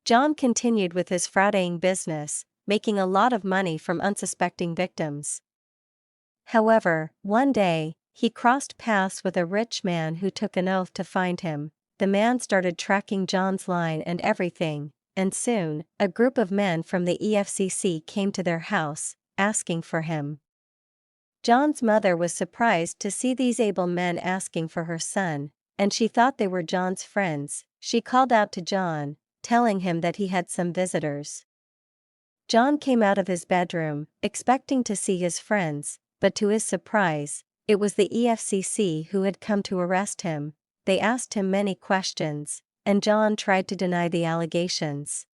John continued with his frauding business, making a lot of money from unsuspecting victims. However, one day, he crossed paths with a rich man who took an oath to find him. The man started tracking John's line and everything, and soon, a group of men from the EFCC came to their house, asking for him. John's mother was surprised to see these able men asking for her son, and she thought they were John's friends. She called out to John, telling him that he had some visitors. John came out of his bedroom, expecting to see his friends, but to his surprise, it was the EFCC who had come to arrest him. They asked him many questions, and John tried to deny the allegations.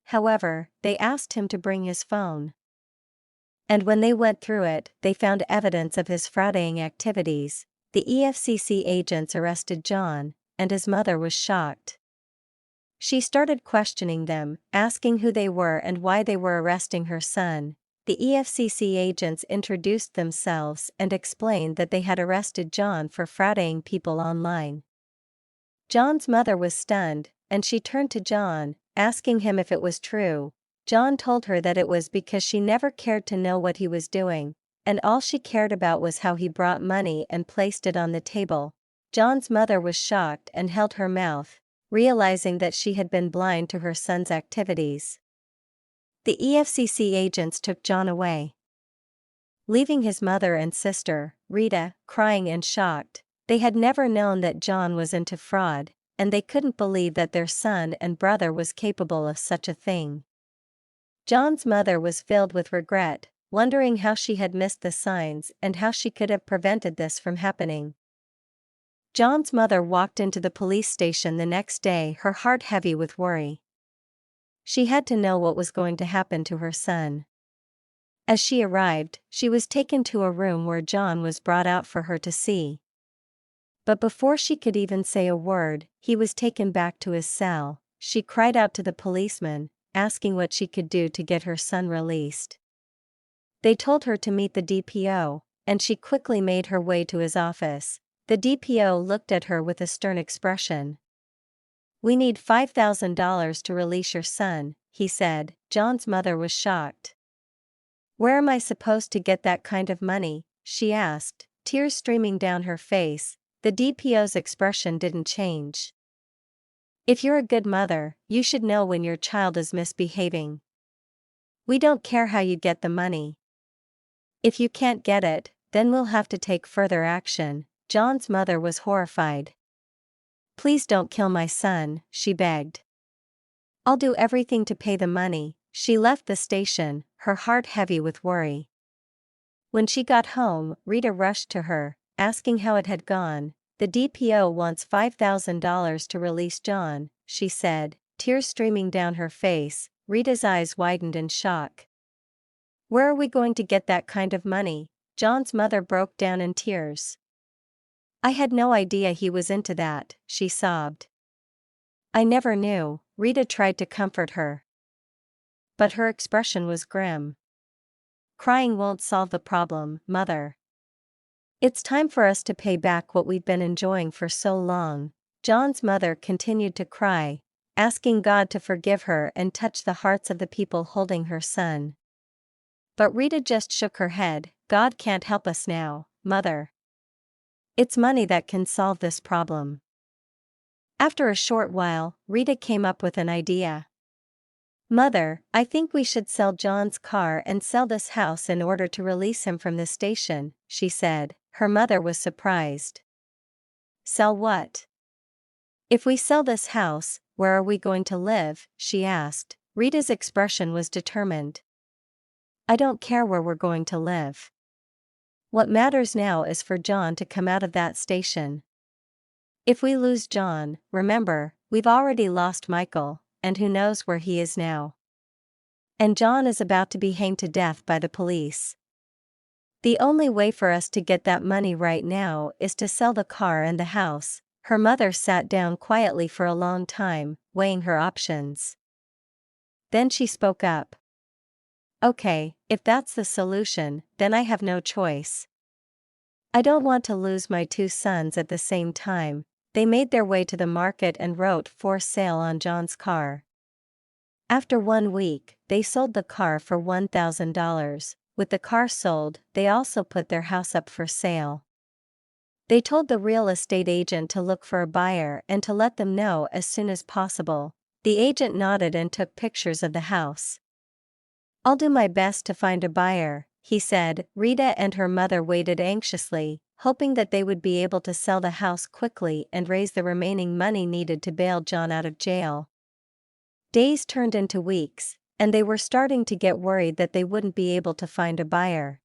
However, they asked him to bring his phone. And when they went through it, they found evidence of his frauding activities. The EFCC agents arrested John, and his mother was shocked. She started questioning them, asking who they were and why they were arresting her son. The EFCC agents introduced themselves and explained that they had arrested John for frauding people online. John's mother was stunned, and she turned to John, asking him if it was true. John told her that it was because she never cared to know what he was doing, and all she cared about was how he brought money and placed it on the table. John's mother was shocked and held her mouth, realizing that she had been blind to her son's activities. The EFCC agents took John away, leaving his mother and sister, Rita, crying and shocked. They had never known that John was into fraud, and they couldn't believe that their son and brother was capable of such a thing. John's mother was filled with regret, wondering how she had missed the signs and how she could have prevented this from happening. John's mother walked into the police station the next day, her heart heavy with worry. She had to know what was going to happen to her son. As she arrived, she was taken to a room where John was brought out for her to see. But before she could even say a word, he was taken back to his cell. She cried out to the policeman, asking what she could do to get her son released. They told her to meet the DPO, and she quickly made her way to his office. The DPO looked at her with a stern expression. "We need $5,000 to release your son," he said. John's mother was shocked. "Where am I supposed to get that kind of money?" she asked, tears streaming down her face. The DPO's expression didn't change. "If you're a good mother, you should know when your child is misbehaving. We don't care how you get the money. If you can't get it, then we'll have to take further action." John's mother was horrified. "Please don't kill my son," she begged. "I'll do everything to pay the money." She left the station, her heart heavy with worry. When she got home, Rita rushed to her, asking how it had gone. "The DPO wants $5,000 to release John," she said, tears streaming down her face. Rita's eyes widened in shock. "Where are we going to get that kind of money?" John's mother broke down in tears. "I had no idea he was into that," she sobbed. "I never knew." Rita tried to comfort her, but her expression was grim. "Crying won't solve the problem, Mother. It's time for us to pay back what we've been enjoying for so long." John's mother continued to cry, asking God to forgive her and touch the hearts of the people holding her son. But Rita just shook her head. "God can't help us now, Mother. It's money that can solve this problem." After a short while, Rita came up with an idea. "Mother, I think we should sell John's car and sell this house in order to release him from this station," she said. Her mother was surprised. "Sell what?" "If we sell this house, where are we going to live?" she asked. Rita's expression was determined. "I don't care where we're going to live. What matters now is for John to come out of that station. If we lose John, remember, we've already lost Michael, and who knows where he is now. And John is about to be hanged to death by the police. The only way for us to get that money right now is to sell the car and the house." Her mother sat down quietly for a long time, weighing her options. Then she spoke up. "Okay, if that's the solution, then I have no choice. I don't want to lose my two sons at the same time." They made their way to the market and wrote "for sale" on John's car. After 1 week, they sold the car for $1,000. With the car sold, they also put their house up for sale. They told the real estate agent to look for a buyer and to let them know as soon as possible. The agent nodded and took pictures of the house. "I'll do my best to find a buyer," he said. Rita and her mother waited anxiously, hoping that they would be able to sell the house quickly and raise the remaining money needed to bail John out of jail. Days turned into weeks, and they were starting to get worried that they wouldn't be able to find a buyer.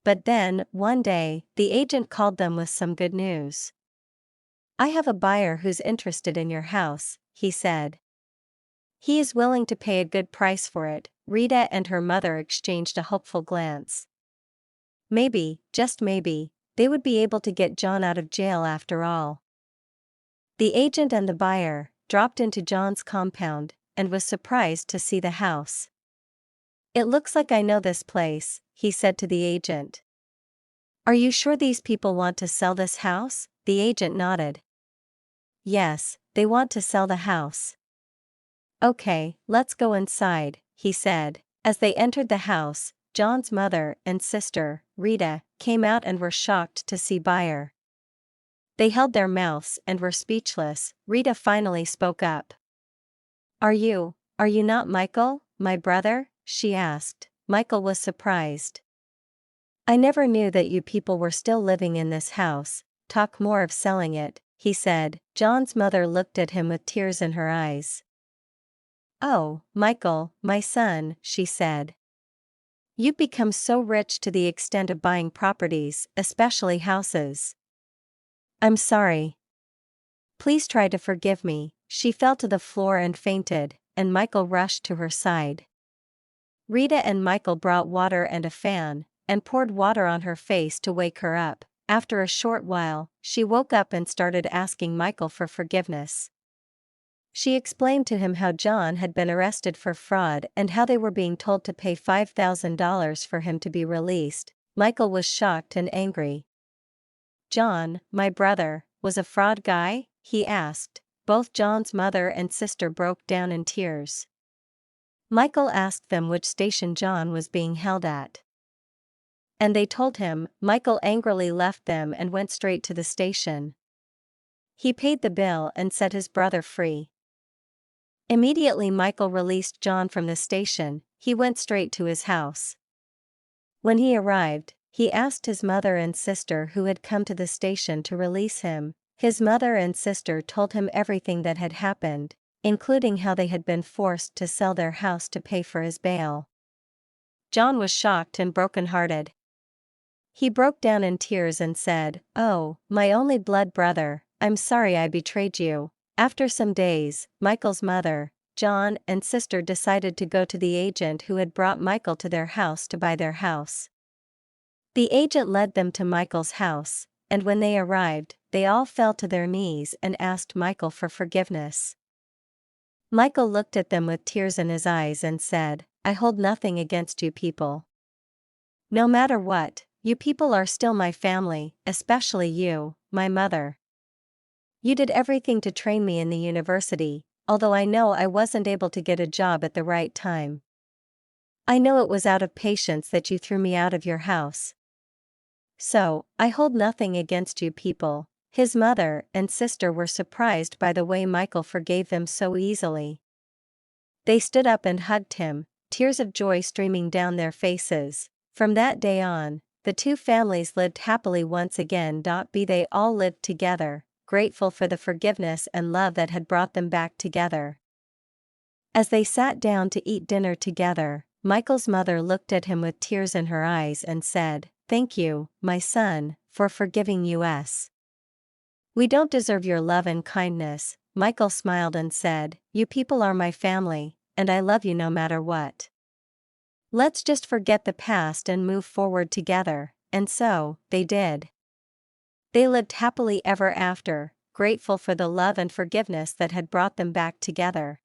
But then, one day, the agent called them with some good news. "I have a buyer who's interested in your house," he said. "He is willing to pay a good price for it." Rita and her mother exchanged a hopeful glance. Maybe, just maybe, they would be able to get John out of jail after all. The agent and the buyer dropped into John's compound and was surprised to see the house. "It looks like I know this place," he said to the agent. "Are you sure these people want to sell this house?" The agent nodded. "Yes, they want to sell the house." "Okay, let's go inside," he said. As they entered the house, John's mother and sister, Rita, came out and were shocked to see buyer. They held their mouths and were speechless. Rita finally spoke up. Are you not Michael, my brother?" she asked. Michael was surprised. "I never knew that you people were still living in this house. Talk more of selling it," he said. John's mother looked at him with tears in her eyes. "Oh, Michael, my son," she said. "You've become so rich to the extent of buying properties, especially houses. I'm sorry. Please try to forgive me." She fell to the floor and fainted, and Michael rushed to her side. Rita and Michael brought water and a fan, and poured water on her face to wake her up. After a short while, she woke up and started asking Michael for forgiveness. She explained to him how John had been arrested for fraud and how they were being told to pay $5,000 for him to be released. Michael was shocked and angry. "John, my brother, was a fraud guy?" he asked. Both John's mother and sister broke down in tears. Michael asked them which station John was being held at. And they told him. Michael angrily left them and went straight to the station. He paid the bill and set his brother free. Immediately Michael released John from the station. He went straight to his house. When he arrived, he asked his mother and sister who had come to the station to release him. His mother and sister told him everything that had happened, including how they had been forced to sell their house to pay for his bail. John was shocked and broken-hearted. He broke down in tears and said, "Oh, my only blood brother, I'm sorry I betrayed you." After some days, Michael's mother, John, and sister decided to go to the agent who had brought Michael to their house to buy their house. The agent led them to Michael's house, and when they arrived, they all fell to their knees and asked Michael for forgiveness. Michael looked at them with tears in his eyes and said, "I hold nothing against you people. No matter what, you people are still my family, especially you, my mother. You did everything to train me in the university, although I know I wasn't able to get a job at the right time. I know it was out of patience that you threw me out of your house. So, I hold nothing against you people." His mother and sister were surprised by the way Michael forgave them so easily. They stood up and hugged him, tears of joy streaming down their faces. From that day on, the two families lived happily once again. They all lived together, grateful for the forgiveness and love that had brought them back together. As they sat down to eat dinner together, Michael's mother looked at him with tears in her eyes and said, "Thank you, my son, for forgiving us. We don't deserve your love and kindness." Michael smiled and said, "You people are my family, and I love you no matter what. Let's just forget the past and move forward together." And so, they did. They lived happily ever after, grateful for the love and forgiveness that had brought them back together.